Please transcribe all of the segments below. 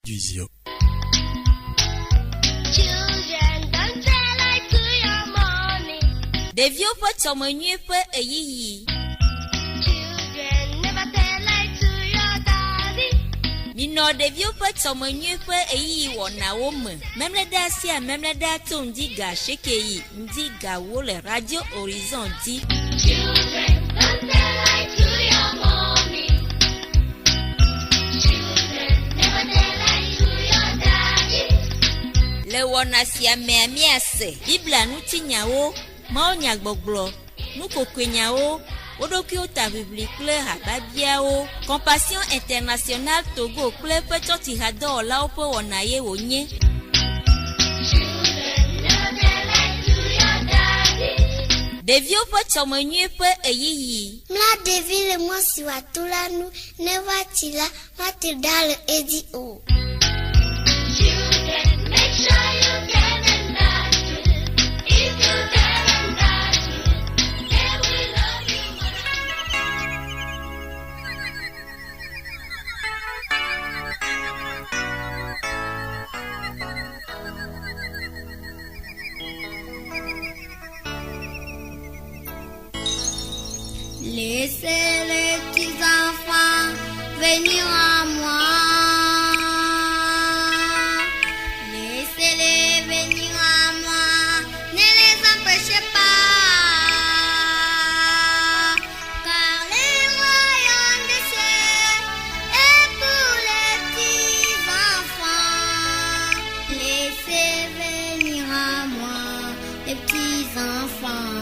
du Zio. Des vieux potes sont menus peu et yi. Mino des vieux potes sont menus peu et yi wona wome. Même les dacia, même les datos ndiga shekei, ndiga wo le radio horizon dit. Le wona si amiase. Bibla nuti nyawo, mao nyagboglo, nuko kwenyawo, odokio ta biblique hababiao. Compassion internationale Togo kle petoti hado la opo wona ye wonye. Des vieux potes sont menus peu et yi. Mla devile moi si watula nu ne watila matidal edi o. Laissez les petits enfants venir à moi. Laissez-les venir à moi. Ne les empêchez pas. Car les royaumes des cieux est pour les petits enfants. Laissez venir à moi les petits enfants.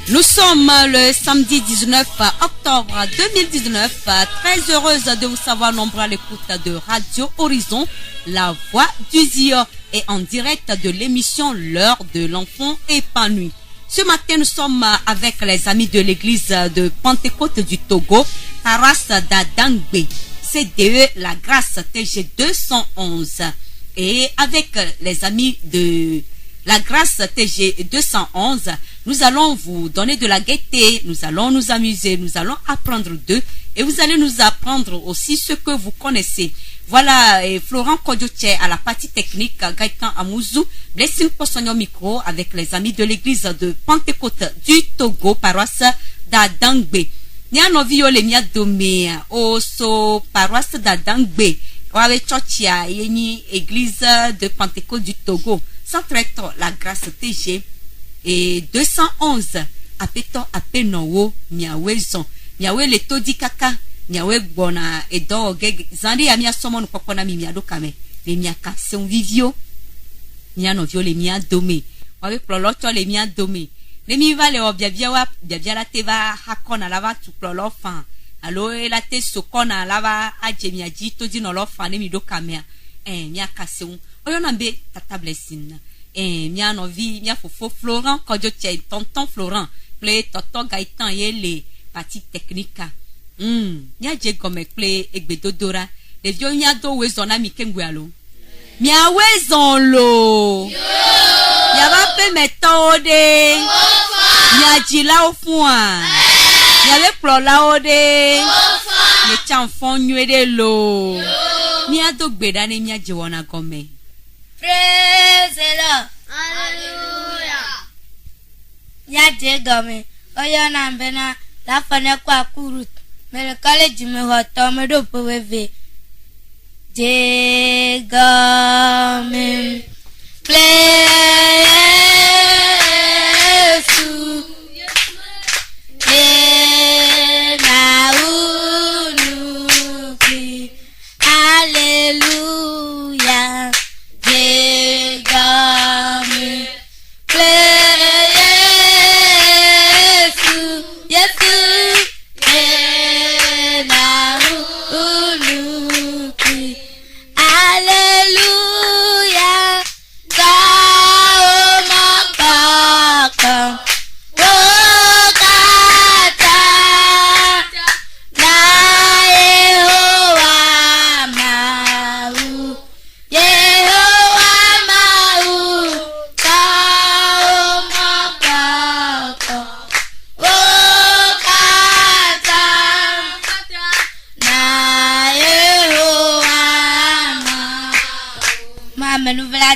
Nous sommes le samedi 19 octobre 2019. Très heureuse de vous savoir nombreux à l'écoute de Radio Horizon, la voix du Zio, et en direct de l'émission L'heure de l'enfant épanoui. Ce matin, nous sommes avec les amis de l'église de Pentecôte du Togo, Paras d'Adangbe, CDE La Grâce TG 211, et avec les amis de La Grâce TG 211, nous allons vous donner de la gaieté, nous allons nous amuser, nous allons apprendre d'eux, et vous allez nous apprendre aussi ce que vous connaissez. Voilà, et Florent Kodjoche à la partie technique, Gaëtan Amouzou, Blessing Possonio micro avec les amis de l'église de Pentecôte du Togo, paroisse d'Adangbe. Niano viole mia dome, oso paroisse d'Adangbe, wawe chochia, yeni église de Pentecôte du Togo. Centrette La Grâce TG et 211 apeto apenowo miawezon miawe le todi kaka miawe bona edo geg zandi ya mia somon kokona mi miado kame le miaka son vivio miano viole mia dome wawe plolocho le mia dome le mi vale o biabia la teva hakona lava tu plolo fan alo ela te sokona lava ajemia ji to di no lo fa ne mi do kamea mia kaseun oyo na be tata blessing mia no vi mia fofo Florent kojo che tonton Florent play toto Gaëtan yele partie technique mia je comme play egbedodora les vieux mia do wezona mi kengwe alo mia wezon lo mia va pe metode mia jila o fun mia le plo la ode mia chanfon nyede lo mia do gbeda ni mia je wona gome. Praise the Lord. Hallelujah. Ya je gome oyo na mbena la fane kwa kurut mele college me hoto me do pweve je gome plesu na unuki hallelujah je gome plesu yesu na unuki hallelujah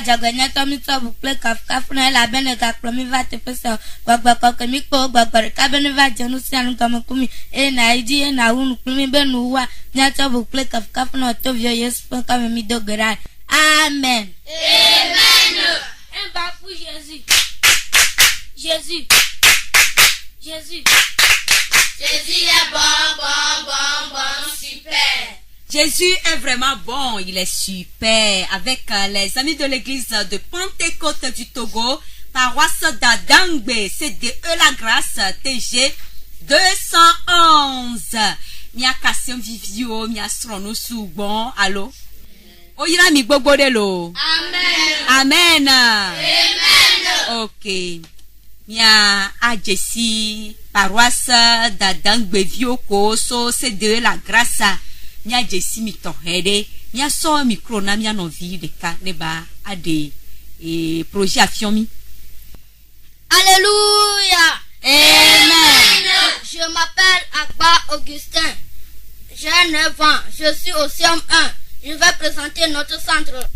jaganya tomi to bukle kaf na la bene ka promi va te pesa gbagba ko mi ko gbagba ka bene va jenu si anu kam kumi na idi na unu kumi benu wa nya to bukle kaf na to vio yes pon ka mi dogera amen amen en ba pour Jésus Jésus est bon super. Jésus est vraiment bon, il est super. Avec les amis de l'église de Pentecôte du Togo, paroisse d'Adangbe, CDE La Grâce, TG 211. Mia Kassion Vivio, Mia Srono Soubon, allô? Oyira mi gbogbo de lo. Amen. Amen. Ok. Mia Adjesi, paroisse d'Adangbe Vioko, so CDE La Grâce. Mia jesi mi tohede mia so micro na mia no vi de ka ne ba ade projet afiomi. Alléluia. Amen. Je m'appelle Akba Augustin. J'ai 9 ans. Je suis au CM1. Je vais présenter notre centre.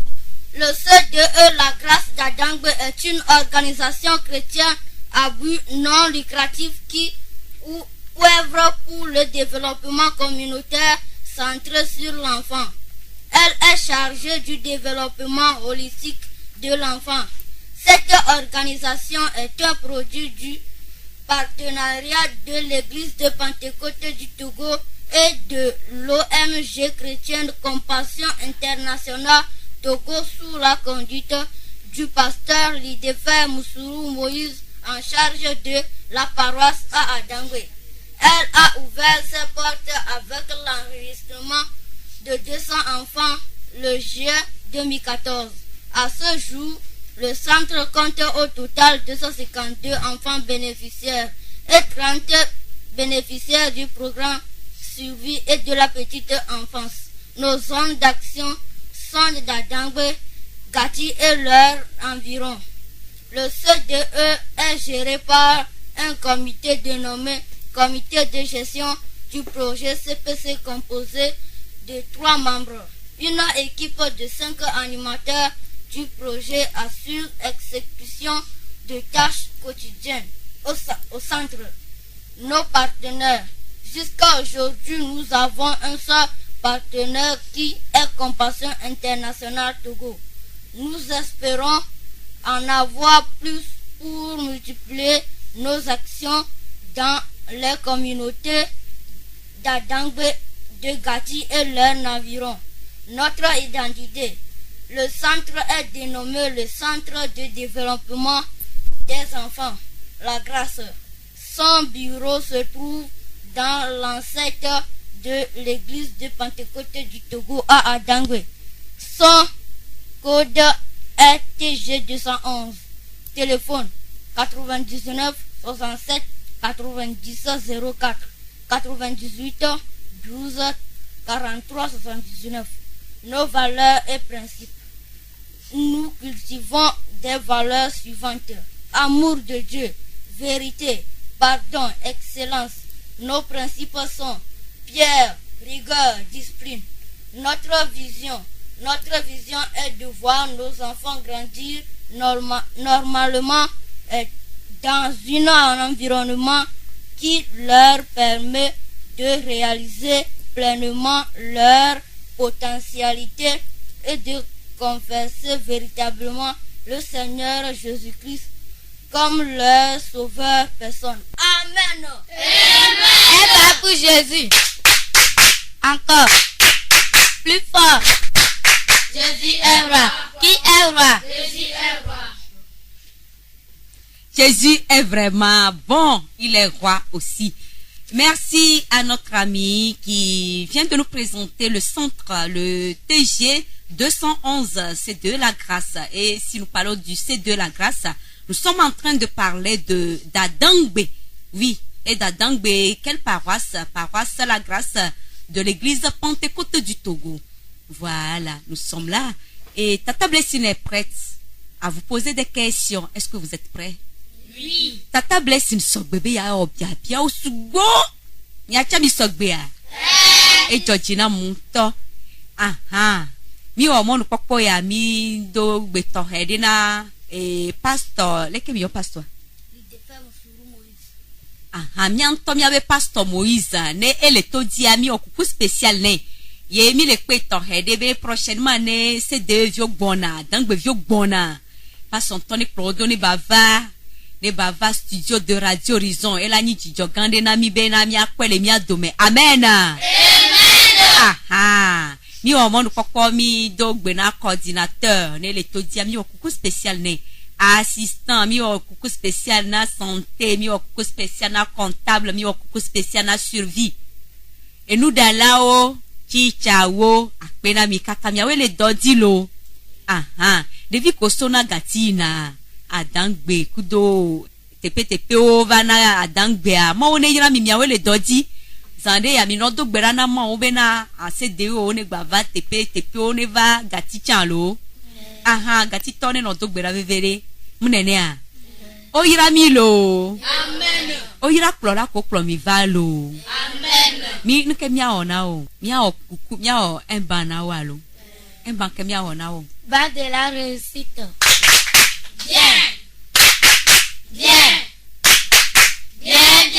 Le CDE La Grâce d'Adangbe est une organisation chrétienne à but non lucratif qui œuvre pour le développement communautaire centré sur l'enfant. Elle est chargée du développement holistique de l'enfant. Cette organisation est un produit du partenariat de l'Église de Pentecôte du Togo et de l'ONG chrétienne Compassion Internationale Togo sous la conduite du pasteur Lidéfer Moussuru Moïse en charge de la paroisse à Adangbe. Elle a ouvert ses portes avec l'enregistrement de 200 enfants le juillet 2014. À ce jour, le centre compte au total 252 enfants bénéficiaires et 30 bénéficiaires du programme suivi et de la petite enfance. Nos zones d'action sont d'Adangbe, Gati et leurs environs. Le CDE est géré par un comité dénommé Comité de gestion du projet CPC composé de 3 membres. Une équipe de 5 animateurs du projet assure exécution de tâches quotidiennes au centre. Nos partenaires. Jusqu'à aujourd'hui, nous avons un seul partenaire qui est Compassion Internationale Togo. Nous espérons en avoir plus pour multiplier nos actions dans les communautés d'Adangbe, de Gati et leurs environs. Notre identité. Le centre est dénommé le Centre de développement des enfants, La Grâce. Son bureau se trouve dans l'ancêtre de l'église de Pentecôte du Togo à Adangwe. Son code est TG211. Téléphone 99 67 90 04 98 12 43 79. Nos valeurs et principes. Nous cultivons des valeurs suivantes: amour de Dieu, vérité, pardon, excellence. Nos principes sont pierre, rigueur, discipline. Notre vision est de voir nos enfants grandir normalement dans un environnement qui leur permet de réaliser pleinement leur potentialité et de confesser véritablement le Seigneur Jésus-Christ comme leur sauveur personne. Amen. Amen. Un pas pour Jésus. Encore. Plus fort. Jésus est roi. Qui est roi? Jésus est roi. Jésus est vraiment bon. Il est roi aussi. Merci à notre ami qui vient de nous présenter le centre, le TG 211, c'est de la grâce. Et si nous parlons du C2 la grâce, nous sommes en train de parler d'Adangbe. Oui, et d'Adangbe, quelle paroisse? Paroisse la grâce de l'église Pentecôte du Togo. Voilà, nous sommes là. Et Tata Blessing est prête à vous poser des questions. Est-ce que vous êtes prêts? Oui. Tata Blessing sok bébé ya obia osugo. Ya chami sok bea. E Georgina Munto. Aha. Mi o mo nukoko ya mi do beto hedina pastor. Leke mi yo pastor. Aha, mi anto mi ave pastor Moïse. Ne ele to di ami okuku spécial ne. Ye mi le peto hedebe prochainement ne c'est de vieux bona. Donc be vieux bona. Pas son toni prodoni bava. Ne bava studio de Radio Horizon. Et la ni jijo gande na mi be na mi akwele mi adome. Amen. Amen. Aha. Mi o mo nukoko mi do gbe na coordinateur. Ne le to di mi okuku spécial ne. Assistant, mi o coucou spécial na santé, mi o coucou spécial na comptable, mi o coucou spécial na survie. Et nous dalao, chichawo, akpena mi kaka mi awele dodilo. Aha, devi kosona gatina, adangbe kudo, tepe o vana adangbe a, ma one yira mi awele dodi. Zande ya mi nodo gbera na ma obena asede o ne gbava tepe o ne va gaticha lo. Aha, gatito ne nodo gbera vevere. Munenea. Oyira mi lo. Amen. Oyira plola ko plo mi va lo. Amen. Mi nuke mi aona o. Mi a kuku mi a emba na wa lo. Emba ke mi aona o. Va de la réussite. Bien. Bien. Bien,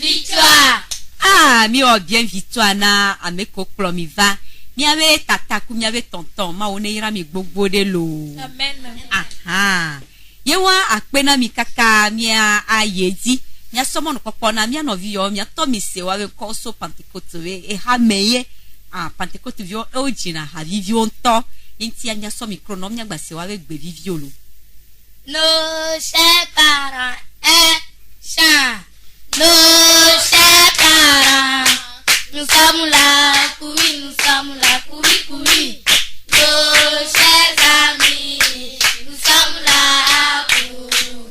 victoire. Ah, mi o bien victoire na ameko plo mi va. Mi ave tata ku mi ave tonton ma one ira mi gbogbo de lo. Amen. Aha. Yewa akpena mi kaka mi a yedi. Mi a somo no popo na mi anovi yo mi a to mi se wa we koso Pentecôte we e ha meye. Ah, Pentecôte vio e ojina ha vivio nto. Inti anya so mi krono mi agba se wa we gbe vivio lo. Nos chers parents et chants. Nos chers parents. Nous sommes là, oui, nous sommes là, oui. Nos chers amis, nous sommes là pour vous.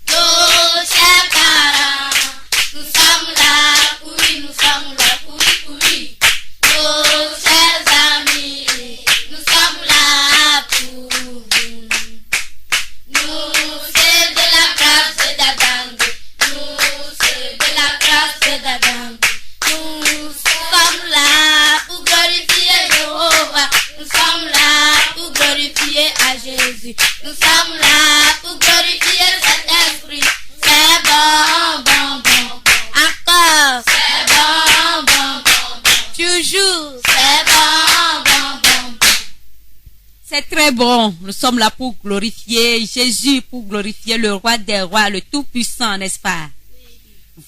Nos chers parents, nous sommes là, oui, nous sommes là, oui. Nos chers amis, nous sommes là pour vous. Nous, c'est de la grâce d'Adam. Nous, c'est de la grâce d'Adam. Nous sommes là pour glorifier Jéhovah. Nous sommes là pour glorifier à Jésus. Nous sommes là pour glorifier cet esprit. C'est bon. Encore. C'est bon. Toujours. C'est bon. C'est très bon. Nous sommes là pour glorifier Jésus, pour glorifier le roi des rois, le tout-puissant, n'est-ce pas?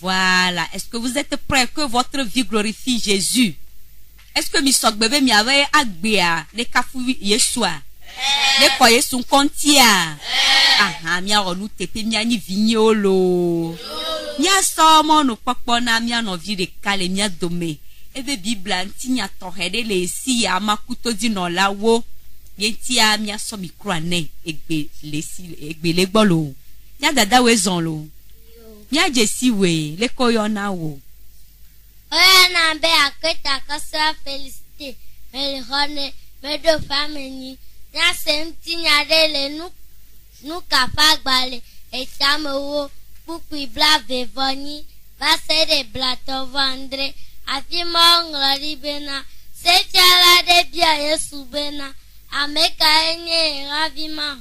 Voilà. Est-ce que vous êtes prêts que votre vie glorifie Jésus? Est-ce que mi sok bébé mi avait agbea ne kafu Yeshua? Ne koye sun kontia? Aha, mi a ronu tepe mi ani vignolo. Mia somo no kpokpo na mia no vi de kale mia dome. Ebe Biblia ntinya tohede le si ya makuto di no lawo. Yenti a mia so mikro ane egbe le gbolo. Mia dada we zon lo. Mia jesi we le koyo na wo. Oya na be aketa kasra félicité. Me le hone me do famille. Mia senti nyade le nu kapa gbale. Etamewo pupi bla vevoni. Vase de blato vendre. Afimo ngori bena. Sechala de bia yesu bena. Ameka enye ravima.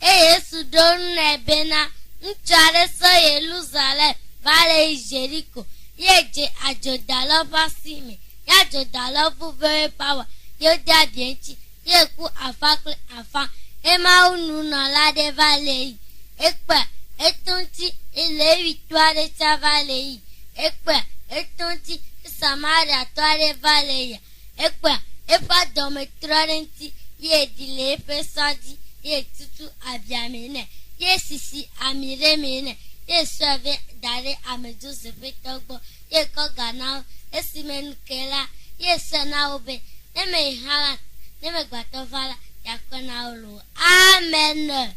E yesu don nebena. Nchare so Yerusalem. Vale Jericho. Yeje ajodalo basime. Ya jodalo fu very power. Yo da bienchi. Ye ku afakle afa. Ema unu na la de vale. Ekpa etonti ile victoire de chavale. Ekpa etonti Samaria toare vale. Ekpa epa dometrorenti. Ye dile pesadi. Ye tutu abiamene. Ye sisi amiremene. Ye serve dare amedu sepetogbo. Ye kogana esimen kela. Ye sana obe. Neme hala. Neme gbatovala. Yakona olo. Amen. Amen.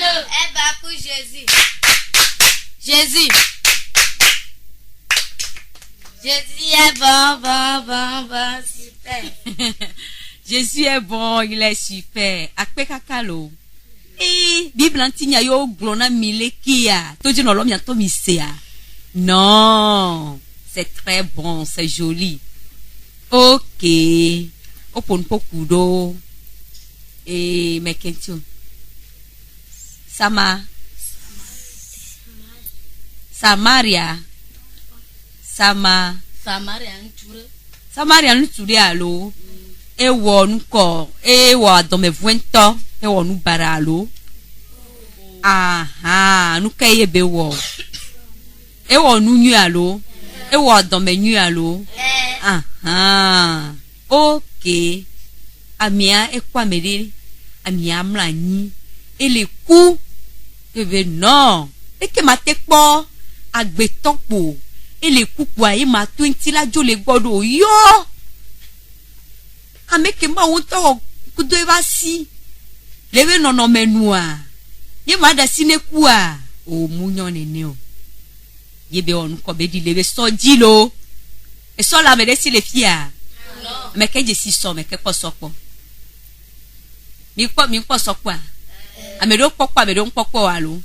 Eh ben pour Jésus. Jésus. Jésus est bon, super. Jésus est bon, il est super. Akpe kakalo. Bible antinya yo glona milekia. Toji no lomia to misea. Non, c'est très bon, c'est joli. Ok. Opon pokudo. Mekentio. Samaria. Samaria nture alo. Ewo nuko. Ewo dome vuento. Ewo nu baralo. Aha, nuka yebe wo. Ewo nu nyu alo. Ewo dome nyu alo. Aha. Ok. Amia ekwa mere. Amia mlanyi. Ele ku. Ebe non. Eke matekpo. Agbetokpo. Ele ku kwa ima 20 la jo le gbodo yo. Ameke ma wonto kudo eva si. Lewe nono menua. Ye mada sinekua. O munyo nene o. Yebe onu ko be di lewe soji lo. E so la me de si le fia. Non. Meke je si so meke po sokpo. Mi po sokpo. Amedo pokpo amedo pokpo alo.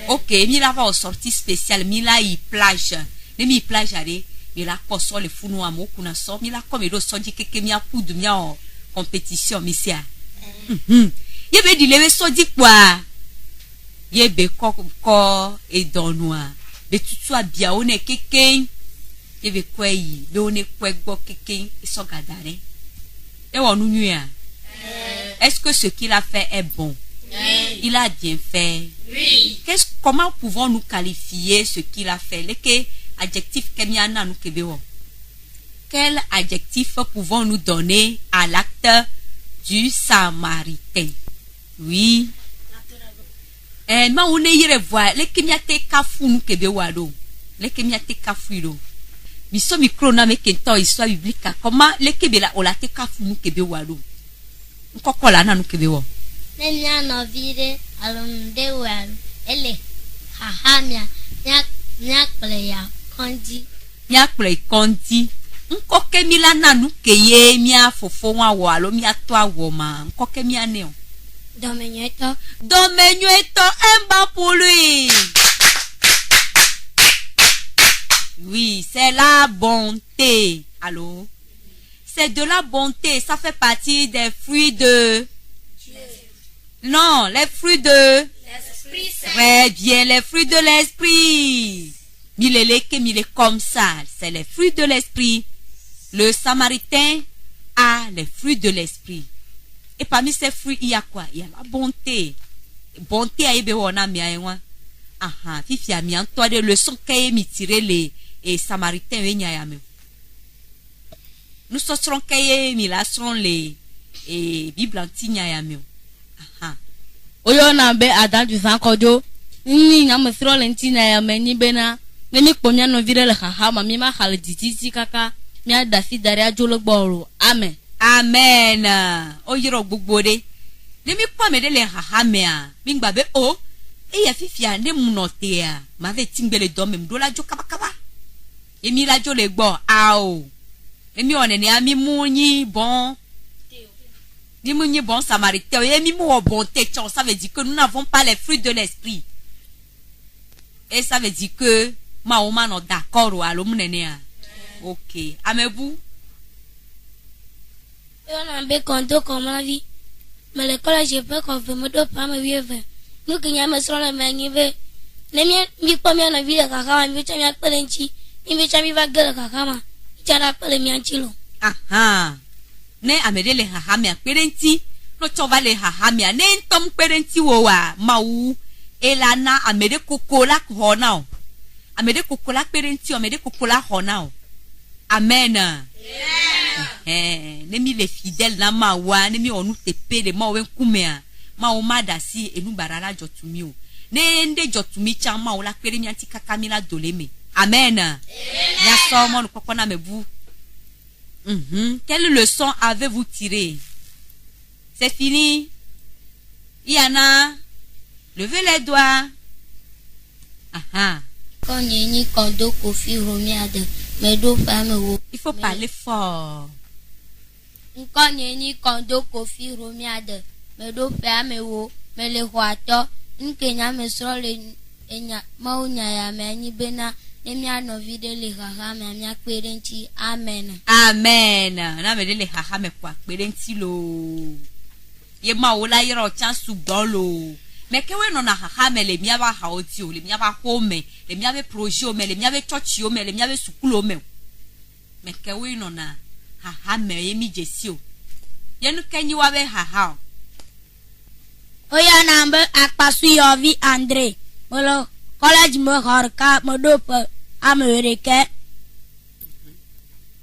OK, mi la va au sortie spéciale, mi la y plage. Ne mi plage ale, mi la poso le funu amo kuna so, mi la comme do soji keke mi a poudre mi a compétition mi sia. Yebe di lewe soji kwa. Yebe ko e donwa. Be tutu abia one keke. Yebe kwa yi, be one kwa gbo keke e so gadare. E wonu nua. Est-ce que ce qu'il a fait est bon? Oui. Il a bien fait. Oui. Comment pouvons-nous qualifier ce qu'il a fait? Quel adjectif Quel adjectif pouvons-nous donner à l'acte du Samaritain? Oui. Ma on est voir les kemiate kafu nous kebe wado. Les kemiate kafu lo. Mi so micro na me kento histoire biblique. Comment les kebela olate kafu nous kebe wado. Nkokola na nous kebe wo. Nenya no vire alonde wel. Ele. Hahamia. Nyak ya kondi. Mia kple kondi. Nkoke mila na nu keye mia fofo wa wo alo mia to awo ma. Nkoke mia ne o. Domenyeto. Domenyeto emba pour lui. Oui, c'est la bonté. Allô? C'est de la bonté. Ça fait partie des fruits de... Non, les fruits de... L'Esprit Saint. Très bien, les fruits de l'esprit. Mille comme ça, c'est les fruits de l'esprit. Le Samaritain a les fruits de l'esprit. Et parmi ces fruits, il y a quoi? Il y a la bonté. Bonté a ebe wona miaewa. Aha, fifi a mi anto de leçon kaye mi tirer les Samaritains wenya ya me. Nous sortirons kaye mi la seront les Bible antinya ya me. Aha. Oyo na be Adam du vin kodo. Ni nyame sro le ntina ya meni bena. Meni kpomia no vire le haha ma mi ma hal dititi kaka. Mi adasi daria jolo gboro. Amen. Amen. Oyiro gbogbo de. Ne mi kwa me de le haha me a. Mi ngba be o. E ya fifia ne munote a. Ma ve tingbele do me mdo la jo kaba kaba. E mi la jo le gbo ao. E mi one ne ami munyi bon. Ni munyi bon samaritain. E mi mo bonté. Ça veut dire que nous n'avons pas les fruits de l'esprit. Et ça veut dire que ma oma no d'accord ou alo munene a. Ok. Amebu. On a un compte comme la vie. Mais l'école, j'ai pas qu'on veut me donner pas me vivre. Nous qui n'y a pas sur la main, il veut. Les miens, mi pas bien la vie de caca, mi t'as mis à pelenchi, mi t'as mis à gueule caca, t'as la pelle mi anchilo. Aha. Ne amede le hahame akperenti. No chova le hahame ne ntom perenti wo wa mau. Elana amede kokola honao. Amede kokola perenti amede kokola honao. Amen. Ne mi le fidèle na mawa ne mi onu tepe de mawe kumea ma o madasi enu barala jotumi o ne nde jotumi cha ma o la pere mi anti kakamila doleme. Amen. Ya so mo no kokona mebu. Quelle leçon avez-vous tiré? C'est fini. Yana, levez les doigts. Aha. Quand ni kondo kofi romiade me do femme wo. Il faut parler fort. Quand ni kondo kofi romiade me do femme wo me le hwato nkenya me sro le enya maunya ya me ni bena emi ano vide le haha me amia kperenti. Amen. Amen. Na me de le haha me kwa kperenti lo. Ye ma ola yero chance gbolo. Mais que we no na haha me le miaba haoti o le miaba home le miaba projet o me le miaba church o me le miaba school o me. Mais que we no na haha me yemi jesi o. Ye no kenyi wa be haha. Oya nambe akpasu yovi Andre. Molo college mo horka mo do pe Amerique.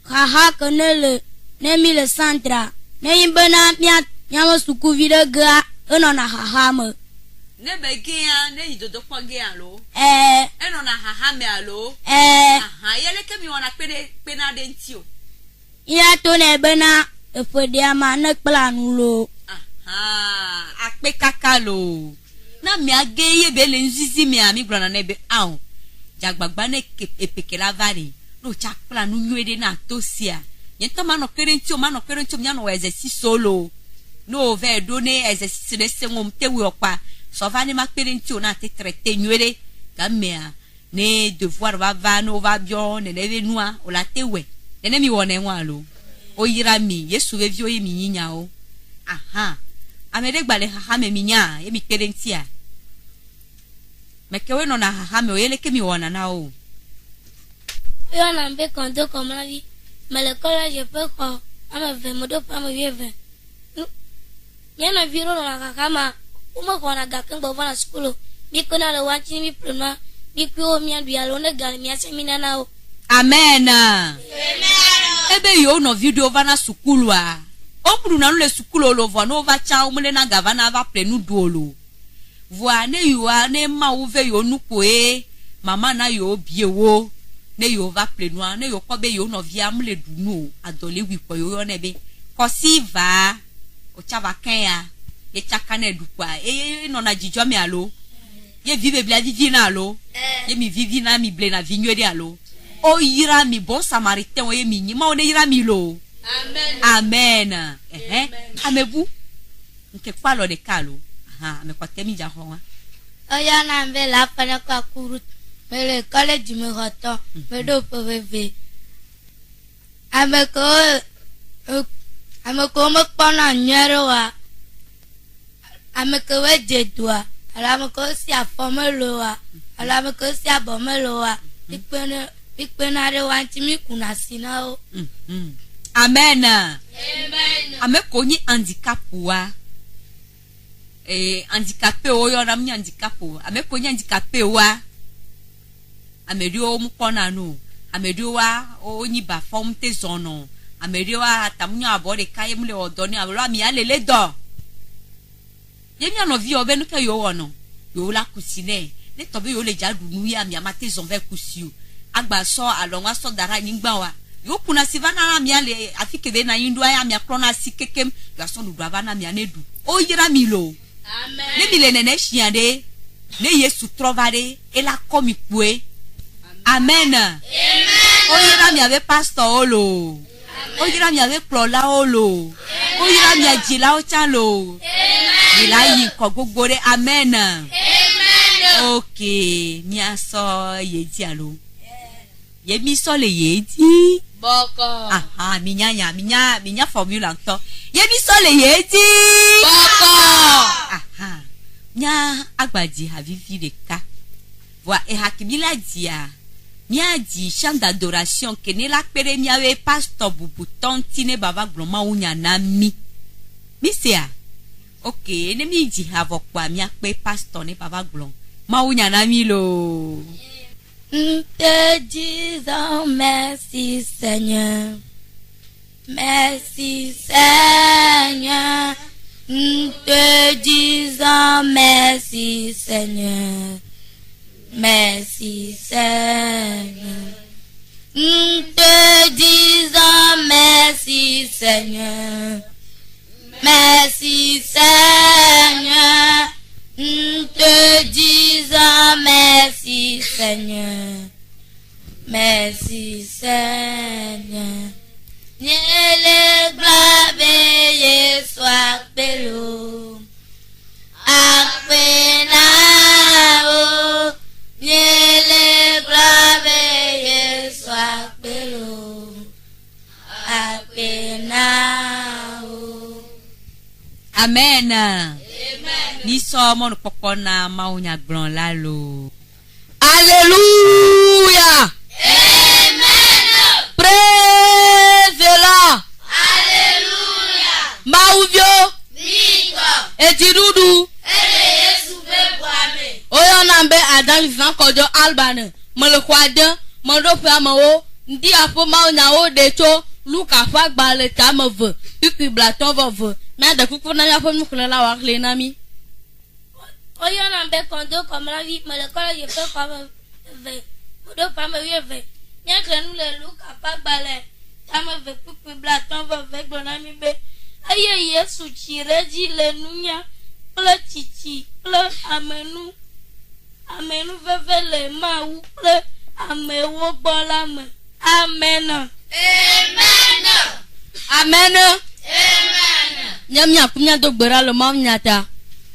Haha konele ne mi le centra. Ne yimbena mia nyamo suku vide ga ono na haha mo. Ne begia ne idodo kwage alo. Eno na haha me alo. Aha, yele ke mi wana pena de ntio. Ya to ne bena efodia ma na planu lo. Aha, akpe kakalo. Na mi age ye bele nzizi mi ami grana nebe aun. Jagbagba ne epeke la vari. No chakla nu nyede na tosia. Yento mano kerentio mi ano exercice solo. No ve donner exercice de sengom te wi okpa. Sovani ma kerentio na te traiter nyede. Gamea ne devoir va no va bien ne leve noa o la te we. Ene mi wone nwa lo. O yira mi Yesu ve vio ye mi nyinya o. Aha. Amede gbale haha me minya ye mi kerentia. Mekewe no na haha me o yele ke mi wona na o. Yo na mbe kondo comme la vie. Mais le collège je peux quoi. Ama ve modo pa me vive. Yana viro na kakama. Uma kona gakan bova na school. Mi kona le wachi mi prema. Mi ko mi andu ya lone gal mi asemina na o. Amen. Ebe yo no video va na sukulu a. Ombru na le sukulu lo vo no va cha umle na gavana va plenu duolo. Voa ne yo a ne ma uve yo nuko mama na yo biewo ne yo va plenu a ne yo ko be yo no via mle dunu adole wi po yo ne be. Ko si va o cha va kan ya. Ye chaka na edukwa no na jijo mi alo. Ye vive bla vivi na alo. Ye mi vivi na mi ble na vinyo de alo. O yira mi bon samaritain o ye mi nyima o ne yira mi lo. Amen. Amen. Amebu. Nke kwa lo de kalo. Aha, ame kwa temi ja ho wa. Oya na mbe la pana kwa kurut. Me le college me hoto. Me do pe veve. Ameko me pona nyero wa. Ameko we jedua. Alameko si afomelo wa. Alameko si abomelo wa. Pikpena de wanti mi kuna sina o. Amen. Amen. Ameko ni handicap wa. Handicapé o yo na mi handicap o. Ameko ni handicapé wa. Amedio mu pona no. Amedio wa o ni ba form te zono. Amedio wa tamunyo abode kaye mule odoni ablo mi alele do. Yemi ano vi obenu ke yo wono. Yo la kusine. ne tobe yo le ja dunu ya mi amate zonve kusio agba so alonwa so dara nyingba wa yo kuna sivana na mi ale afike be na yindu ya mi akrona sikekem yo so du avana mi anedu o yira mi lo amen ne mi le nene shiande ne Yesu trovare e la komi pue amen amen o yira mi ave pastor olo o yira mi ave plola olo o yira mi ajila o chalo amen ila yin ko gbogbo re amen amen okay mi aso yeji alo ye mi so le yeji Boko. aha minya formula nto ye mi so le yeji Boko. aha nya agbaji havivi de ka wa e hakimila dia mia di chant d'adoration que ne la pere mi ave pastor bubu tonti ne baba gloma unya na mi sia okay ne mi di have kwa mi ape pastor ne baba glom ma unya na mi lo. Te disons merci Seigneur, merci Seigneur. Te disons merci Seigneur, merci Seigneur. Te disons merci Seigneur, merci Seigneur. Te disons merci Seigneur, merci Seigneur. Niele glabe soit pelo, apenao. Niele glabe soit pelo, apenao. Amen. Ni so mo no popona ma unya glon la lo. Alléluia. Amen. Praise the Lord. Alléluia. Mauvio. Vigo. Etidudu. Ele Yesu be boame. Oyo nambe adan vivant kojo albane. Me le kwade, me do fa mawo. Ndi afo ma onya o decho. Luka fa gba le ta me ve. Pipi blaton vove. Mais de coucou na ya fo mi kula la wa le nami. Oyo nambe kondo comme la vie, me le colle je peux comme ve. Me do pas me ve. Bien que nous le Luka fa gba le ta me ve pipi blaton vove gbona mi be. Aye Yesu chire di le nunya. Ple chichi, ple amenu. Amenu veve le ma ou ple amewo bola me. Amen. Amen. Amen. Amen. Nyamia kumia do gbera le ma nyata.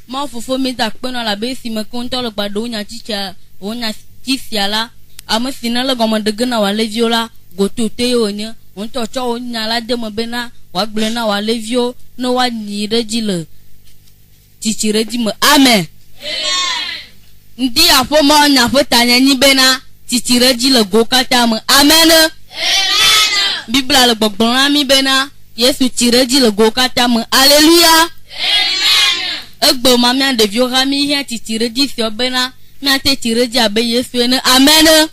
Ma fofo mi da pe na la be si me konto le gbado nya chicha, o nya chisia la. Ame sina le gomo de gna wa levio la, go to te o nya. On to cho o nya la de mo bena, wa gble na wa levio, no wa ni reji le. Chichi reji me. Amen. Ndi afo ma nya fo tanya ni bena, chichi reji le go kata me. Amen. Bibla le gbogbo na mi bena, Yesu chireji le go kata me. Alléluia. Egbo ma mi ande vio ha mi hia chireji fio bena, mi ate chireji abe Yesu ene. Amen.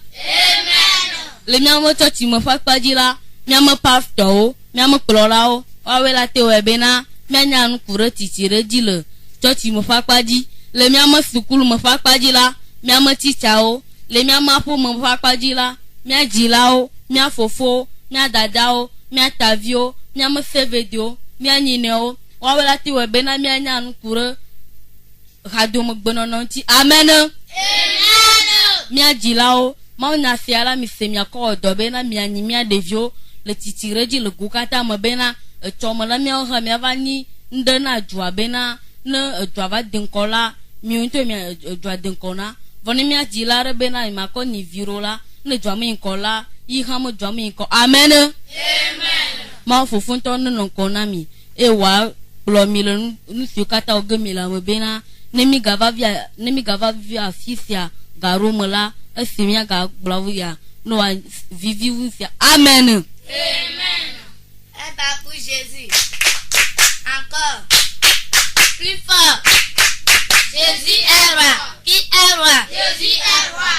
Le mi amo church me fa kpaji la, mi amo pastor o, mi amo klora o, wa we la te we bena, mi anya nu kure chireji le church me fa kpaji. Le mi amo school me fa kpaji la, mi amo teacher o, le mi amo apo me fa kpaji la, mi ajila o, mi afofo, mi adada o, mi atavio, mi amo fevedio, mi anyine o, wa we la te we bena mi anya nu kure radio me gbono nonti. Amen. Mi ajila o, ma na fiala mi se mi akọ do bena mi anyi mi adevio le titireji le gukata me bena etomo la mi o ha mi avani ndena jua bena ne jua va denkola mi unto mi jua denkona voni mi ajila re bena ma ko ni virola ne jua mi nkola yi ha mo jua mi nko. Amen. Ma fofun to no nkona mi e wa plo mi le nu fiukata ogemi la me bena ne mi gava via fisia garumela esimia ga blavia no vivi wifia. Amen. Amen. Eh bah pour Jésus. Encore. Plus fort. Jésus est roi. Qui est roi? Jésus est roi.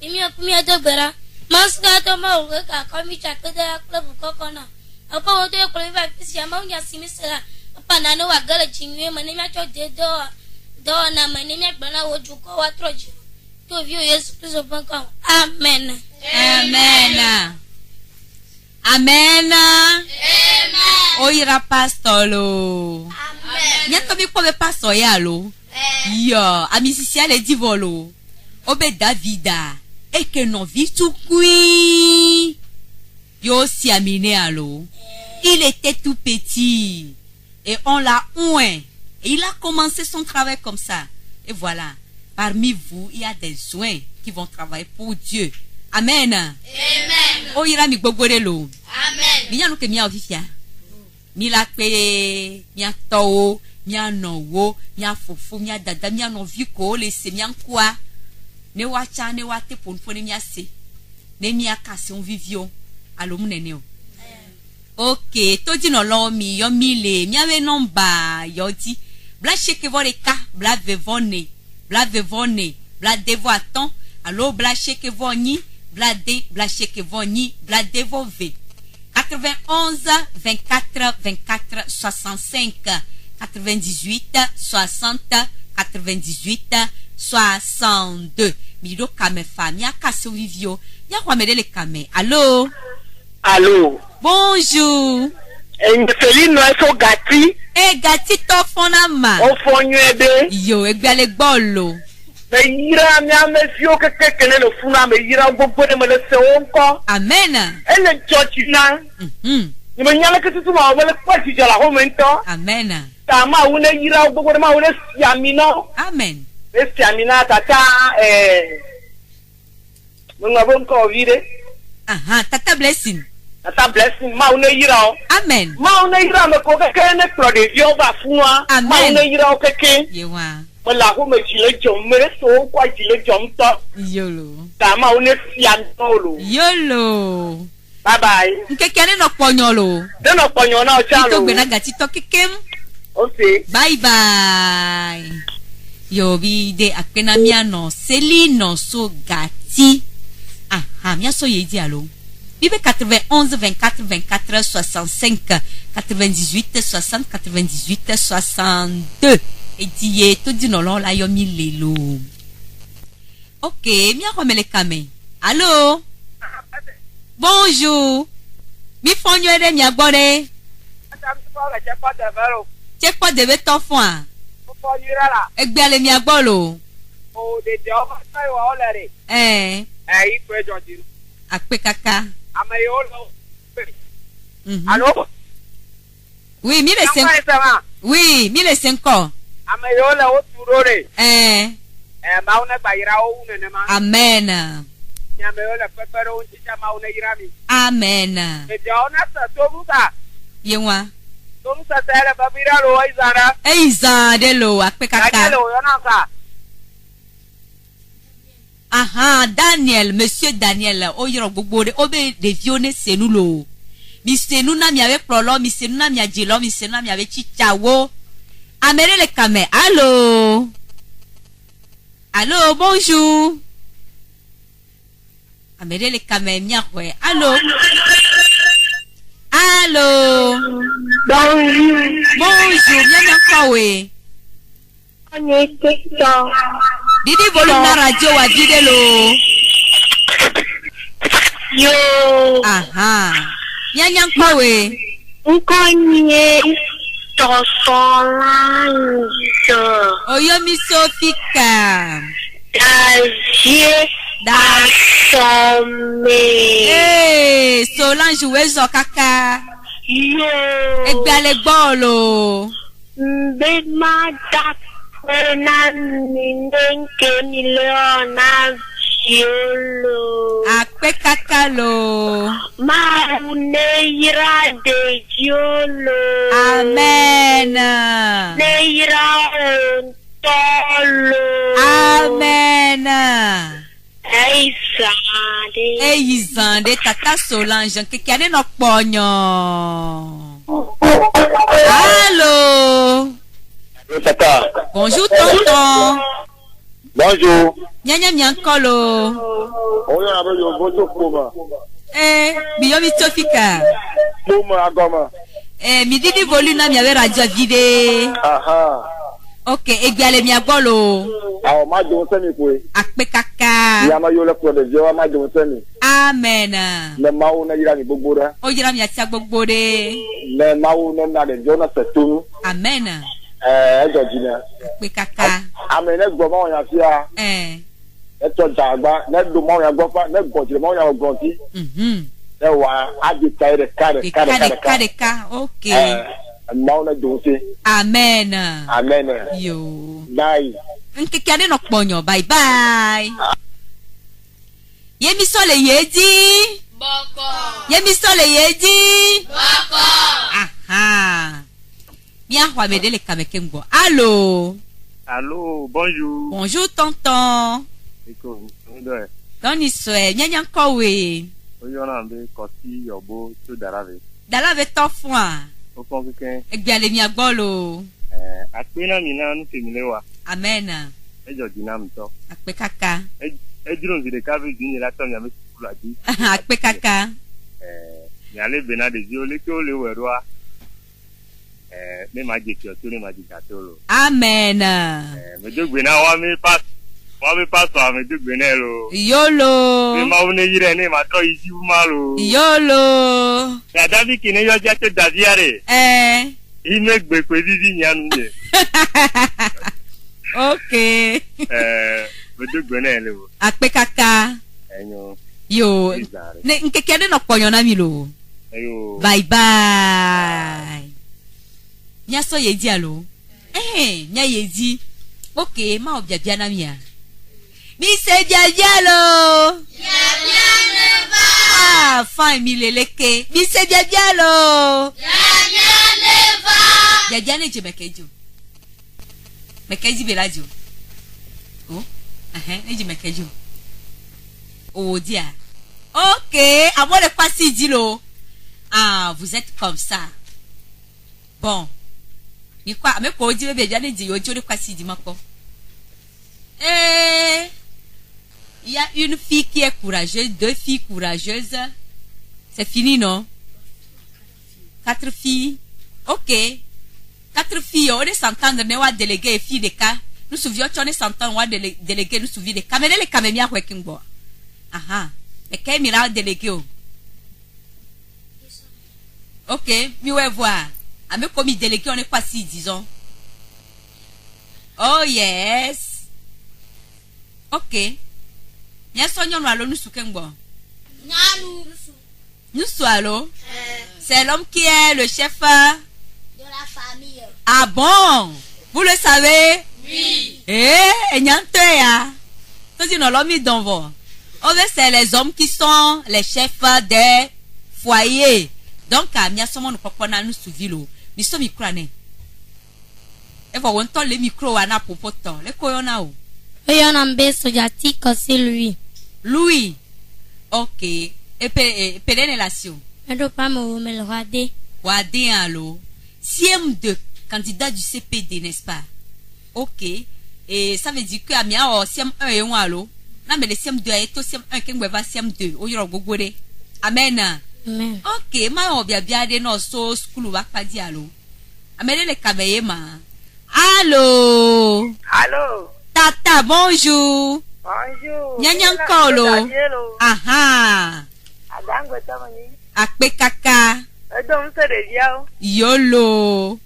Imi akumia dobera. Masga to ma uga ka komi chakde la club kokona. Apa wodo e koleva fisia ma unya simisera. Apa nano wa gala chinwe mane ma cho de do na mane mi agbana woju ko wa troji. Que vieux Jésus-Christ au comme. Amen. Amen. Amen. Oira pastor lo. Amen. Nyanto mi kwa be pastor ya lo. Yo, a musicien le divolo. Obe Davida. Et que non vit tout kui. Yo si aminé alo. Il était tout petit. Et on l'a ouin. Et il a commencé son travail comme ça. Et voilà. Parmi vous, il y a des soins qui vont travailler pour Dieu. Amen. Amen. Oh, il a mis bogorelo. Amen. Mia no ke mia ofifia. Mi la pe, mia to, mia no wo, mia fofu, mia dada, mia no viko, le se mia kwa. Ne wacha, ne wate pon pon mia se. Ne mia kase on vivio. Alo munene o. Ok, to di no lo mi, yo mi le, mia we nomba, yo di. Bla sheke vo reka, bla vevone, bla vevone, bla devo aton, alo bla sheke vo ni, bla de, bla sheke vo ni, bla devo ve. 91 24 24 65 98 60 98 62 Mido kame femme ya kaso vivio ya kwa mede le kame. Allô? Allô? Bonjour. Feli no eso gati. Gati to fona ma. O fonyo ebe. Yo, egbale gbolo. Me yira mi amesio keke le funa me yira gbogbo de me le se onko. Amen. Ele church na. Ni me nyala ke tutu ma wele kwati jala ho mento. Amen. Ta ma une yira gbogbo de ma une siamino. Amen. E siamina tata mo ngabo nko vire. Tata blessing. Tata blessing ma une yira. Amen. Ma une yira me ko keke ne pro de dio ba funwa. Ma une yira o keke. Yewa. Mala ko me chile jom me so kwa chile jom to. Yolo. Tama une siamino. Yolo. Bye bye. Nkekere no ponyolo. De no ponyo na o chalo. Ito gbena gati to kekem. Okay. Bye bye. Yo vide akpena mia no seli no so gati. Mia so yedi alo. Vive 91 24 24 65 98 60 98 62. Et dit tout dit non la yo mi lelo. Ok, mia ko mele kame. Allô? Bonjour. Mi fonyo ere mi agbore. Check pas de beto fon. Egbe ale mi agbolo. O de o ma sai wa olere. Ipe joji. Akpe kaka. Amayo lo. Allô? Oui, mi le sen. Oui, mi le sen ko. Amayo la o turore. Ma una bayira o une ma. Amen. Nyamayo la pepero unti ma una irami. Amen. E de ona sa to buta. Yewa. To sa sere babira lo izara. Izade lo akpe kaka. Hello, yona ka. Daniel, monsieur Daniel, oyro gbogbo de obe de vione senu lo. Mi senu na mi ave prolo, mi senu na mi ajelo, mi senu na mi ave chichawo. Amere le kame. Allô? Allô, bonjour. Amere le kame miakwe. Allô? Allô? Bonjour. Bonjour, bien kawe. On était dans. Didi volume na radio wa videlo. Yo. Nyanya kawe. Nkonye dans son linge. Oyo mi Sofika. Davier assommé. Solange wezo kaka. Yo. Egbe ale gbolo. Mbema dak. Ke miliona violo. Akpe kakalo. Neira de violo. Amen. Neira ontolo. Amen. Eizande tata Solange kekane no ponyo. Allô? Tata. Bonjour tonton. Bonjour. Nyanya miankolo. Oyo na yo voto koma. Biyomi Sofika. Koma agoma. Mi didi volume na mi ave radio vide. Ok, et bien les miagolo. Ah, ma Dieu, c'est mi. Akpe kaka. Yama yo le pour de Dieu, ma Dieu, c'est mi. Amen. Le maou na yira ni bobora. O yira mi atia bogbode. Le maou na de Dieu na setunu. Amen. Jojina. Akpe kaka. Amen, ne gbo ma ya fia. Ne to dagba, ne do ma ya gbo fa, ne gbo ti ma ya gbo ti. Ne wa adi kare. Ok. Mauna dosi. Amen. Amen. Yo. Bye. Nkekade no ponyo. Bye bye. Yemi sole yedi. Boko. Yemi sole yedi. Boko. Aha. Bien Wamede le kamekengbo. Allô. Allô, bonjour. Bonjour tonton. Eko, Tony soe nyanyankowe. oyona mbe kosi yobo to darave. Darave tofwa. Opon keke. Egbiale mi agbolo. Akpena mina nu femilewa. Amen. Ejo dinamito. Akpe kaka. Ejiro nzide kabe dinye la tom ya me kula di. Akpe kaka. Mi ale bena de zi ole ke ole werwa. Me maji ki oto le maji katolo. Amen. Me dogbe na wa me paso a me dogbe na lo. Yolo. Me ma une yire ne ma to isi malo. Yolo. Ya dabi kine yo ja to daviare. Ime gbe pe vivi nyanu je. Okay. Me dogbe na lo. Akpe kaka. Enyo. Yo. Ne nkekede no ponyo na mi lo. Ayo. Bye bye. Nya so yedi alo. Nya yedi. Okay, ma obia na mi a. Mi se bia lo. Ah, fine mi leleke. Mi se bia lo. Bia ne je mekejo. Mekeji belajo. Oh, ne je mekejo. Oh dia. Okay, à moi le passer dit lo. Ah, vous êtes comme ça. Bon. Mais quoi, mais quoi dire bia ne dit yo le passer dit mako. Il y a une fille qui est courageuse, 2 filles courageuses. C'est fini, non? 4 filles. Ok. 4 filles, on est s'entendre, on va déléguer les filles de cas. Nous souvions qu'on est s'entendre, on va déléguer, nous souvions des cas. Mais les caméras, quoi, qu'il boit. Ah. Mais qu'est-ce qu'il a délégué? Ok, mais ouais, voir. Ah, mais comme il délégué, on est pas si, disons. Oh, yes. Ok. Bien soignon nous allons nous soukengbo. Nous allons. C'est l'homme qui est le chef de la famille. Ah bon? Vous le savez? Oui. Nyantoya. C'est une l'homme d'envoi. C'est les hommes qui sont les chefs des foyers. Donc, nous sommes nous souvilo. Nous sommes microanés. Et vous voyez les micros à pour poton. Les koyonao. Et on a un sojati c'est lui. Louis. Ok. Et pénération. Je ne pas me le regarder. Wade allo. CM2, candidat du CPD, n'est-ce pas? Ok. Et ça veut dire que Amia o CM1 et 1 allo. Non mais le CM2 est au CM1 qui va CM2. O yoro gogore. Amen. Amen. Ok. Ma o bia de no so school wa pa di allo. Amen le kabeye ma. Allô. Allô. Tata, bonjour. Bonjour. Nyanyankolo. Aha. Adango tamani. Akpe kaka. Edom se de yao. Yolo.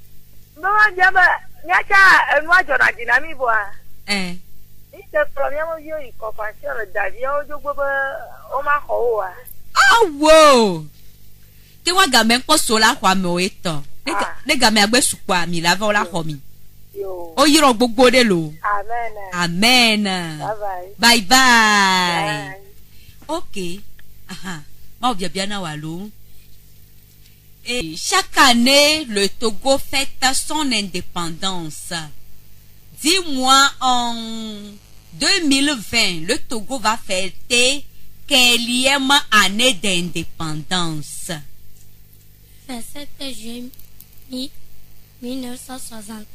Mama jaba nyacha enwa jona dinami boa. Ite premier mo yo ikofansion davia ojo gbogbo o ma ho wa. Awo. Ke wa ga men ko so la kwa me o eto. Ne ga me agbe supwa mi la va la ho mi. O yiro gbogbo de lo. Amen. Bye bye. Ok. Aha. Ma bien na walo. Et chaque année, le Togo fête son indépendance. Dis-moi, en 2020, le Togo va fêter quelle année d'indépendance? 27 juillet 1960.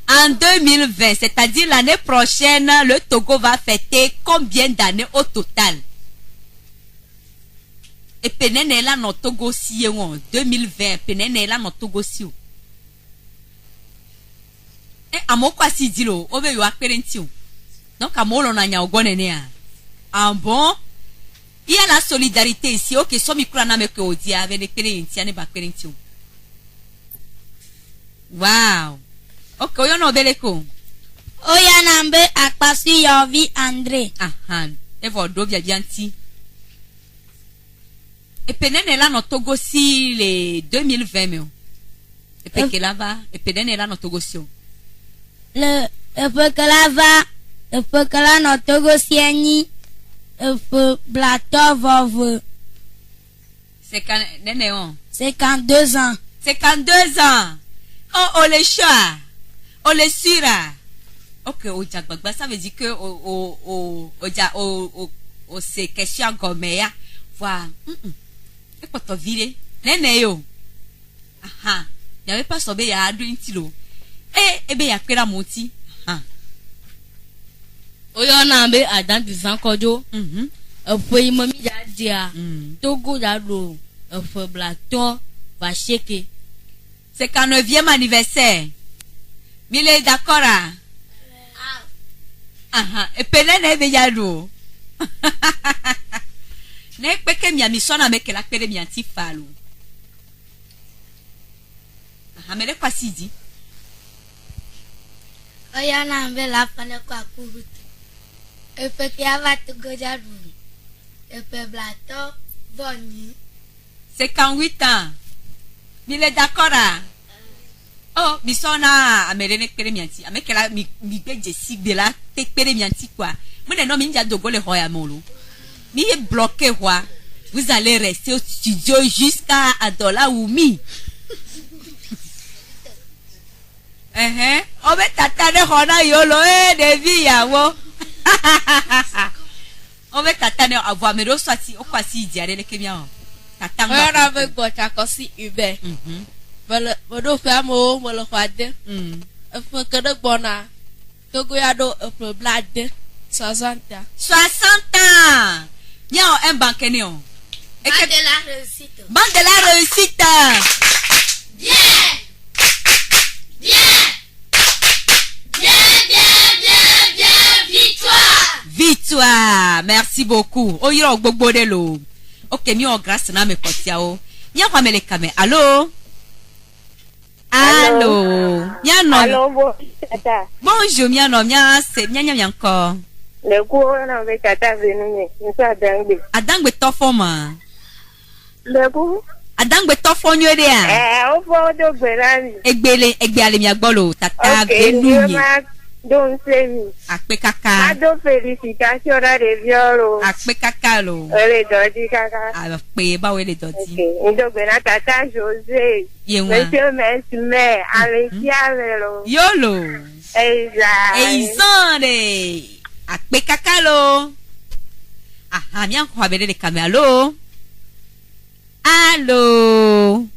En 2020, c'est-à-dire l'année prochaine, le Togo va fêter combien d'années au total? Et penene la no Togo si en 2020, penene la no Togo si. amokwa si dilo obe yo akperenti o donc amolo na nya ogonene a ah bon il y a la solidarité ici OK so mi kura na me ko odi avec les perenti ane ba perenti o wow OK oyo no beleko oya na mbe akpasi yovi André evo do bia bianti et penene la no Togo si le 2020 me et pe que là-bas et penene la no Togo si le peu que là no Togo si ani peu blato vove c'est quand nene on 52 ans 52 ans oh les chats oh les sura OK o jagbagba ça veut dire que o c'est question comme ya voilà e poto vile nene yo ya we pas sobe ya adu intilo ebe ya kwera moti oyo na be adan di sankojo efo mami ja dia Togo da do efo blato va sheke 59e anniversaire mille d'accord et penene be ya do ne peke mi amisona meke la pere mi antifalo amele kwa sidi oya na mbe la fane kwa kurutu e peke ava Togo jadu e pe blato boni 58 ans mille d'accord oh misona amele ne pere mi anti ameke la mi beje sigbe la te pere mi anti quoi mune no mi nja dogo le hoya molo mi est bloqué quoi vous allez rester au studio jusqu'à Adola Oumi obe tata ne hona yolo de viawo obe tata ne avoir me ressorti o kwasi diare le kemia tata ngwa na be gocha kosi ube bodo famo wolo kwade efo kede gbona Togo ya do efo blade 60 ans Niao un banquenio. Bande de la réussite. Bande de la réussite. Bien. Victoire. Victoire. Merci beaucoup. Oh, y'a gbogbo de lo. Ok, mi o grâce na me kotia o. Nya kwa mele kame. Allô? Allô? Nya no. Allô, bonjour, nya no, nya se, nya encore. Le cours na be tata venu ni so adangbe. Adangbe tofo ma. Le cours adangbe tofo nyo de a. O fo do gberani. Egbe ale mi agbolo tata venu ni. Don se mi. Ape kaka. Ado félicitations da de violo. Ape kaka lo. Ele dodi kaka. Ape ba we le dodi. Okay. Ndo gbena tata José. Monsieur Mesme, Alekia velo. Yolo. Eiza. De. Ape kaka lo. Aha, mi anko abele le kame. Allô? Allô?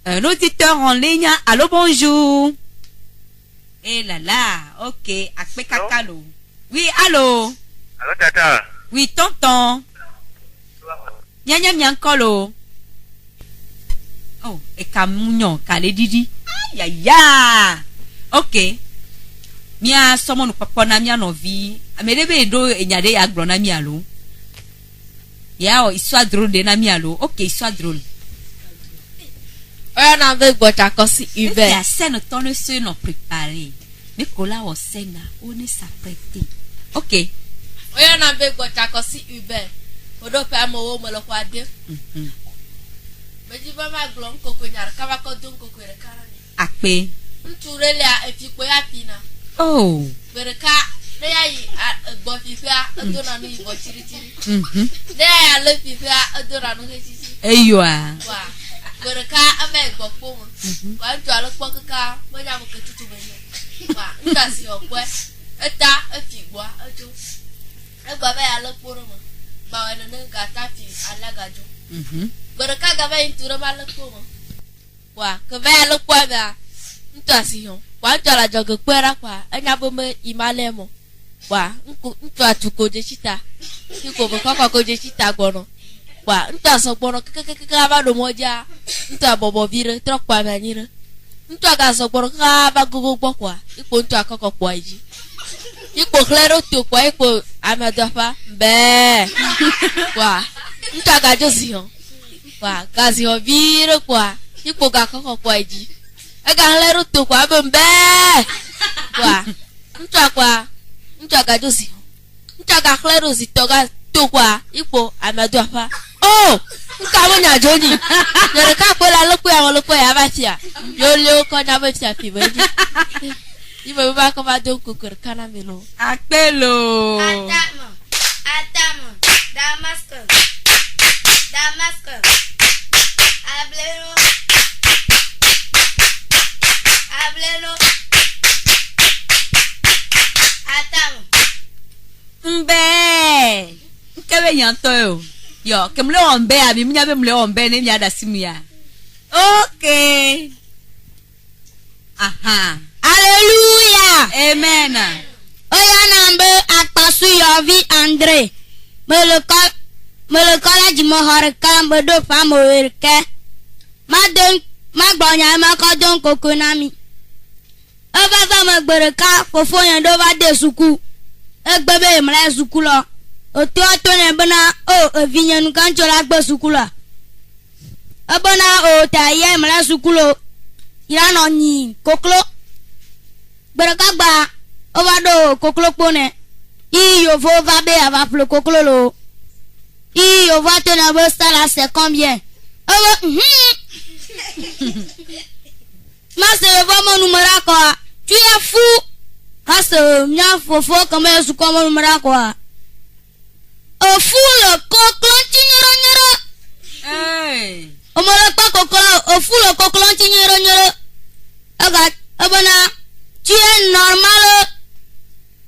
Un auditeur en ligne. Allô, bonjour. Eh là là, ok. Ape kaka lo. Oui, allô? Allô, tata? Oui, tonton. Nya miankolo. Oh, e kamunyo, kale didi. Aïe, aïe, aïe. Ok. Mia somo no papa na mia no vi. Amelebe do enyade ya agro na mia lo. Ya o iso drôle de na mia lo. Ok, iso drôle. Oya na be gbocha kosi ibe. La scène tonne se no préparé. Mais kola o scène on ne s'apprêter. Ok. Oya na be gbocha kosi ibe. Odo pe amowo mo lo kwa de. Meji ba ma glo nkoko nyar ka ba ko dun nkoko re karani. Ape. Nturele a efipo ya pina. Oh. Bereka le ya yi gbo fifia odo na no ibo chiri. Le ya le fifia odo na no hechisi. Eyo a. Wa. Bereka ame gbo po mo. Wa ntu alo po kaka mo ya mo ketutu benye. Wa ndasi okwe. Eta efigbo ojo. Egba ba ya lo poro mo. Ba wa no gata fi alagajo. Bereka ga ba intura ba lo po mo. Wa ke ba lo po ba. Ntasi yon. Wa jala jogo kwera kwa enya bo me imale mo. Wa ntu atuko je chita. Kiko bo koko je chita gbono. Wa ntu aso gbono kaka ba do moja. Ntu abobo vire trok kwa manire. Ntwa ga sokoro ka ba gogo gbokwa. Ipo ntwa akoko kwa iji. Ipo klero to kwa ipo amadofa. Be. Kwa. Ntwa ga josiho. Kwa gazi oviro kwa. Ipo ga akoko kwa iji. Ega klero to kwa be. Kwa. Ntwa ga josiho. Ntwa ga klero zitoga to kwa ipo amadofa. Oh! Nka wonya joni. Yere ka pola lopo ya lopo ya batia. Yo le ko na be tia fi beji. Ibo ba ko ba don kokor kana melo. Apelo. Atamo. Damascus. Ablero. Atamo. Mbe. Nkebe nyanto yo. Yo, que me lo ombe a mí me lo ombe ni ya da simia. Okay. Aha. Alléluia. Amen. Oya nambe akpasu yovi André. Me le kola di mo horika me do fa mo werke. Ma gbonya ma ko don kokonami. Ova va me gbereka fofo yan do va de suku. Egbebe mra suku lo. Oto ne bana o vinyanu kancho la gbe sukula. Abana o ta ye mra sukulo. Ira no nyi koklo. Beraka gba o va do koklo pone. I yo vo va be ava plo koklo lo. I yo va te na be sala c'est combien? Ma se va mon numéro quoi. Tu es fou. Parce mia fofo comme je suis comme numéro quoi. O fulo koklon chinyoro. Hey. O mole pa koklon o fulo koklon chinyoro. Aga abana tu es normal.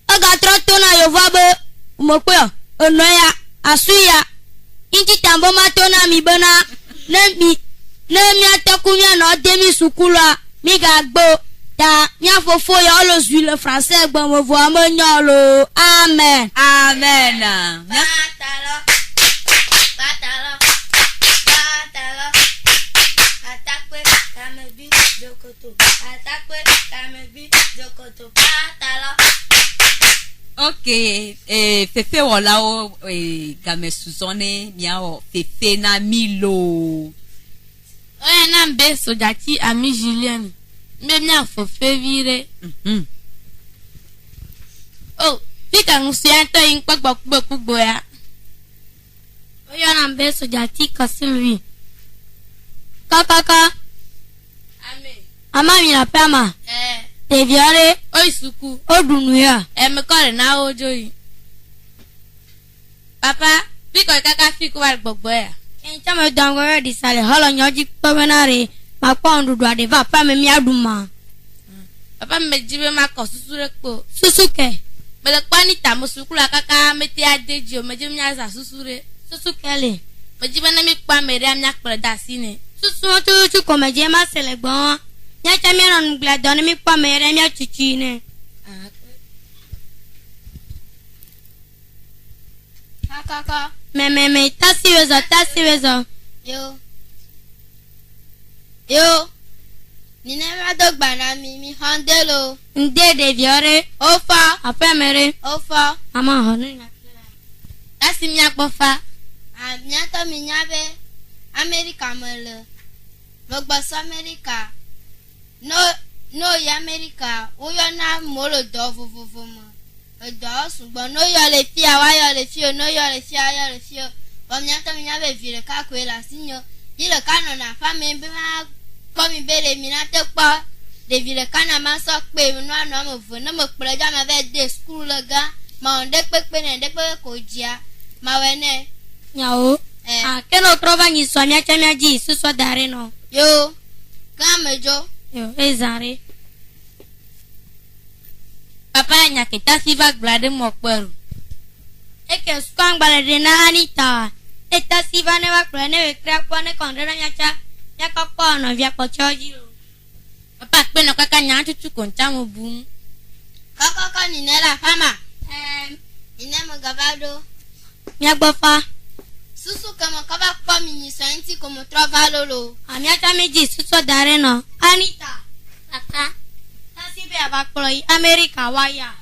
Aga troto na yo vabe. Mokwe o noya asuya. Inji tambo matona mi bana. Nemi atakunya no demi sukula. Mi gagbo. Ta mia fofo ya lo suis le français gbo mo vo amonyolo. Amen. Amen. Patalo. Atakwe kamebi jokoto. Patalo. Okay, fefe wala o game suzone miao fefe na milo. Oya na mbe sojati ami Julien. Mbe mia fofe vire. Oh, fika ngusiento in kpagbo ya. Oya na mbe sojati Kasilvi. Kaka. Amen. Ama mi la pama. Te viare Oisuku. odunu ya. Me kore na ojoyi. Papa, fika kaka fiku wa gbogbo ya. Encha me dangore di sale holo nyoji pemenare. Ma pa ndudu ade va pa me mi aduma. Papa me jibe ma ko susure po. Susuke. Me le pani ta mo sukula kaka me ti adeji o me jibe mi aza susure. Susukele. Me jibe na mi pa me ria mi akpere da sine. Susu tu comme je ma sele gbon. Nya cha mi ran ngla don mi pa me ria mi chichi ne. Kaka. Me tasi wezo. Yo. Ninema dogba na mi handelo. Nde de viore. Ofa. Ape mere. Ofa. Ama honu na. Tasi mi akpofa. Miato mi nyabe America mele. Mogbaso America. No ya America. Oyo na molo do vovovo mo. Do sugbo no yo le fi awa yo le fi no yo le fi ayo le fi. O miato mi nyabe vire ka ko la sinyo. Ile kano na fami be ma ko mi bere mi na te pa. De vire kana ma so pe no ano mo vo no mo preja ma be de school ga. Ma onde pepe ne de pe ko jia. Ma wene Nyao. Que no trova ni so mia chamia ji suso dare no. Yo. Kamejo. Yo, ezare. Papa nya ke tasi va glade mo kperu. Eke skang balade na Anita. Eta siva ne va klane we kra kwa ne kondra nya cha. Ya ka pa no via ko choji lo. Papa pe no kaka nya tutu konta mo bum. Kaka ni ne la fama. Ine mo gavado. Mia gbofa. Susu kama kaba kwa mi ni santi como trova lolo. Amia cha meji suso dare no. Anita. Papa. Nasi be abakloi America waya.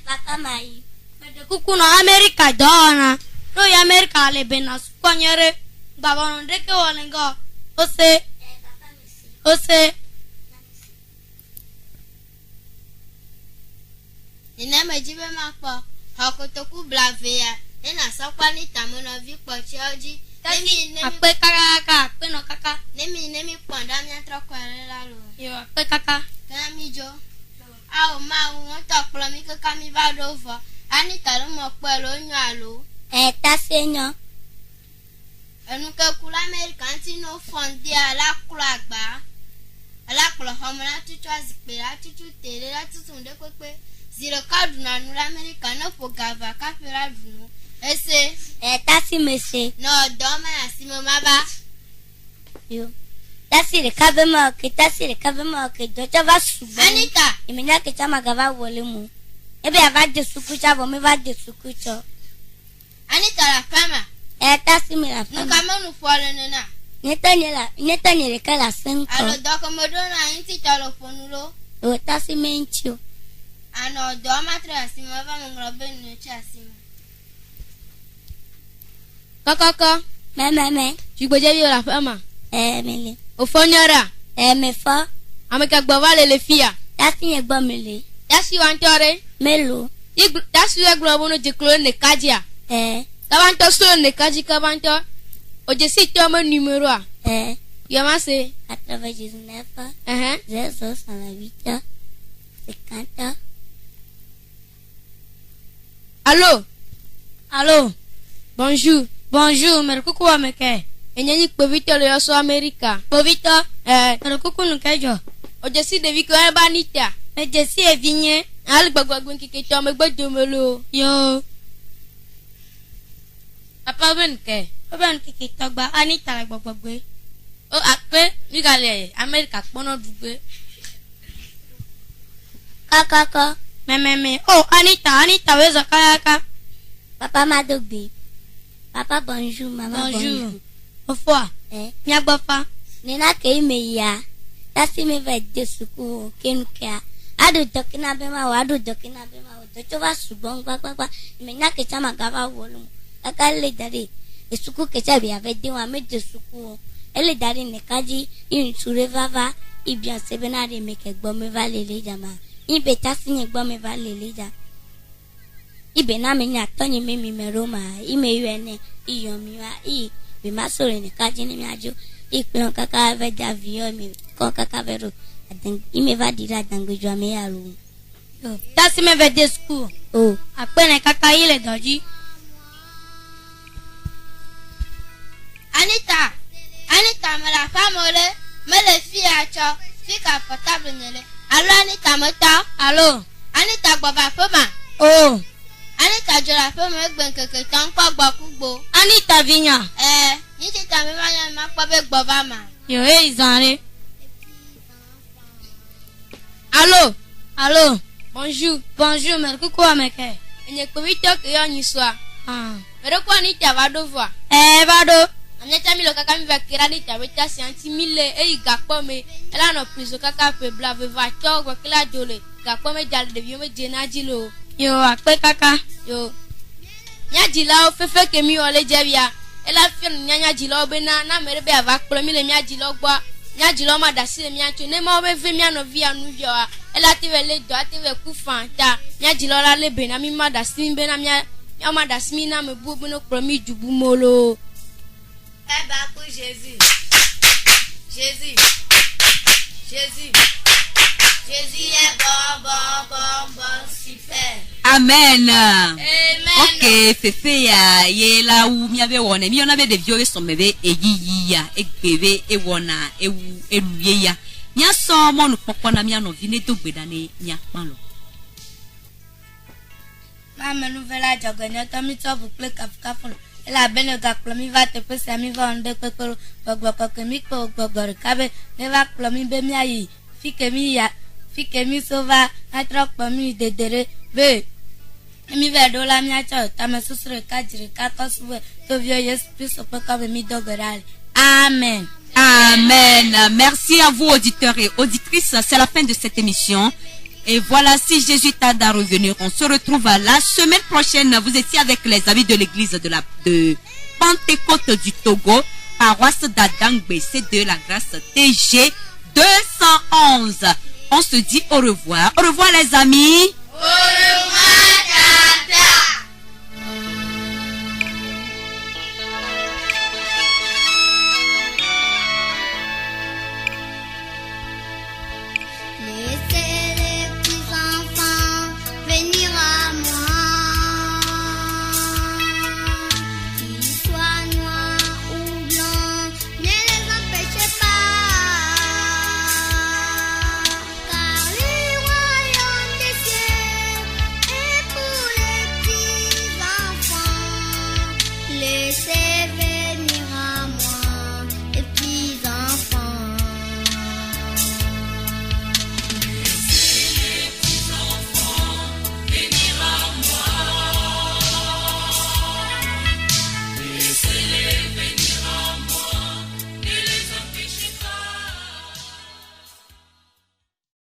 Papa mai. Mede kuku no America dona. No ya America le bena sponyere. Baba no ndeke wolengo. Ose. Papa misi. Ose. Nina mejibe makpo. Hakotoku blavea. Nena sokwa ni tamono vi pochoji. Akpe kaka, akpe no kaka. Nemi ponda mi atrokwere lalo. Yo, akpe kaka. Kami jo. Awo ma won to plo mi kaka mi ba do fo. Ani taro mo pe lo yan alo. Ta seyan. Enu ke kula American ti no fondi ala kula agba. Ala kula homo la tutu azikpe la tutu tere la tutu nde pepe. Zero card na nu American no po gava ka fera dunu. Ese. Tasi mese. No, doma asimo maba. Yo. Tasi recover market. Docha va suba. Anita. Imenya ke chama gava wole mu. Ebe ava de sukucha bo me va de sukucho. Anita la fama. Tasi me la fama. Nuka monu fole nena. Neta nyele kala senko. Alo doko modona inti telefonu lo. O tasi mencho. Ano doma tre asimo va mongrobe no chasimo. Kaka. Me. Tu peux dire la femme. Mele. Au fonyara. Me fa. Ameka gbovale le fia. Tasi ye gbomele. Tasi wantore. Melo. Tasi ye globono de clone de kadia. Kavanto so ne kaji kavanto. Oje si tomo numéro a. Yama se 99. 068. 50. Allô. Bonjour, merkuku wa meke. Enyenyi povito le yoso America. Povito? Merkuku nukejo. Oje si devi ko eba nita. Meje si evinye. Ali gbagbagbon kike to me gbodomelo. Yo. Papa ben ke. Oben kike togba Anita la gbogbogbe. O akpe mi gale America pono dugbe. Kaka. Me. Oh, Anita wezo kaka. Papa madogbe. Papa bonjour, maman bonjour. Au revoir. Nya gbofa. Nina ke ime ya. Tasi me va de suku kenukia. Adu dokina bema wa. Docho va subon gba. Me nya ke chama gava wolu. Aka le dare. Esuku ke chabi ave de wa me de suku. Ele dare ne kaji in sure vava. Ibia sebena de me ke gbo me va lele jama. Ibe tasi ne gbo me va lele jama. Ibe na me nya tonye me mi meroma ime yuene iyomiwa be masore ne kaji ne miajo iplon kaka ve davio mi kon kaka vero adan ime va dira dangbejo me yaru. Yo tasi me ve de school. Oh apene kaka ile doji. Anita me la famole me le fi acho fika portable nele. Allo Anita mota. Allo Anita gboba foma. Oh Anita jọra fún mi gbẹ̀n kẹ̀kẹ́ tó ń pọ̀ gbọ́kúgbò. Anita vinya. Ní ti tàbí máa yẹn máa pọ̀ bẹ́ẹ̀ gbọ́ bá mà. Yòó ìzànre. Allô. Bonjour, merkuku wa meke. Enye povito ke yo nyiswa. Mereko Anita va do voir. Vado. Aneta mi lo kaka mi va kira Anita weta si anti mile gakpo me. Ela no priso kaka pe bla ve va to gbo kila dole. Gakpo me jale de me jenaji lo. Yo akpe kaka. Yo. Nyajila o fefe ke mi ole jebia. Ela fi nyajila o be na mere be ava kplo mi le nyajila o gbo. Nyajila o ma da si le mi ancho ne ma o be ve mi ano vi anu yo a. Ela ti ve le do ati ve ku fanta. Nyajila la le be na mi ma da si be na mi o ma da si mi na me bu no kplo mi jubu molo. Ba ku Jésus. Jésus est bon, super. Amen. Ok, fefe ya ye la u mi ave wona mi ona be de viore so mebe eyiyi ya egbebe ewona ewu eluye ya nya so mo nu popo na mi ano vi ne dogbeda ne nya pan lo. Ma me nouvelle jogene to mi to bu play kafka fun. Ela bene ga plomi va te pese mi va onde pekoro gbogbo ko mi ko gbogbo kabe me va plomi be mi ayi fike mi sova atrok plomi dedere be mi ve do la mi acho ta me susure ka jire ka kosuwe to vio yes piso pe ka be mi dogorale. Amen. Amen. Merci à vous, auditeurs et auditrices. C'est la fin de cette émission. Et voilà, si Jésus tarde à revenir, on se retrouve la semaine prochaine. Vous étiez avec les amis de l'église de Pentecôte du Togo, paroisse d'Adangbe, c'est de la grâce TG 211. On se dit au revoir. Au revoir les amis.